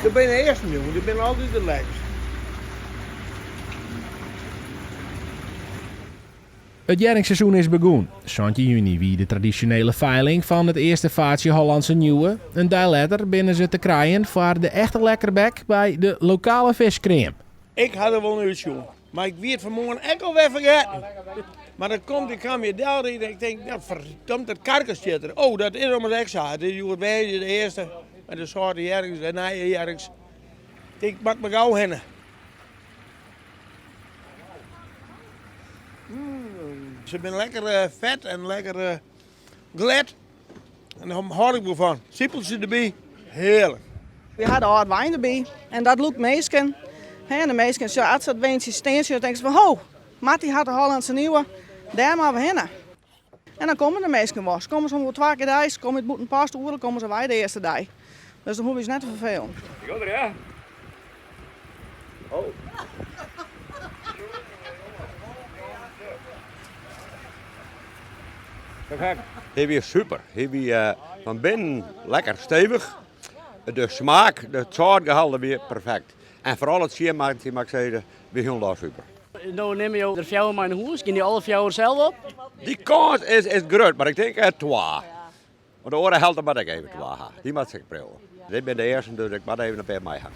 Ik ben de eerste jongen, ik ben altijd de lekkerste. Het jaringsseizoen is begonnen. 17 juni wie de traditionele veiling van het eerste vaartje Hollandse Nieuwe. Een dag later binnen ze te krijgen voor de echte lekkerbek bij de lokale viskream. Ik had er wel een uurtje, maar ik weet vanmorgen echt al weer vergeten. Maar dan komt, ik kwam hier daar en ik denk, ja, verdomd, dat karkens zit er. Oh, dat is om het extra. Dit is bij de eerste, met de soorten jarings, de nieuwe jarings. Ik denk, mag me gauw hennen. Ze zijn lekker vet en lekker glad. En daar hou ik wel van. Siepeltje erbij, heerlijk. We hadden oud wijn erbij en dat loopt meesken. En de meesken, als ze het wijntje steentje, dan denken ze van, ho, Mattie had de Hollandse Nieuwe, daar maar we heen. En dan komen de meesken was. Komen ze om 2 keer de ijs, komen het moet een paar stoelen, komen ze wij de eerste dag. Dus dan hoeven ze net te vervelen. Ik ga er, ja. Oh. Hij weer super. Hij weer van binnen lekker stevig. De smaak, het zoutgehalte weer perfect. En vooral het siermaakje, mag ik zeggen, weer heel super. Nou neem je er fjouwer maar in huis, gaan die alle fjouwer zelf op? Die kans is groot, maar ik denk 2. Maar de oren helpt maar ik even 2. Die moet ik prillen. Ik ben de eerste, dus ik moet even een paar mij gaan.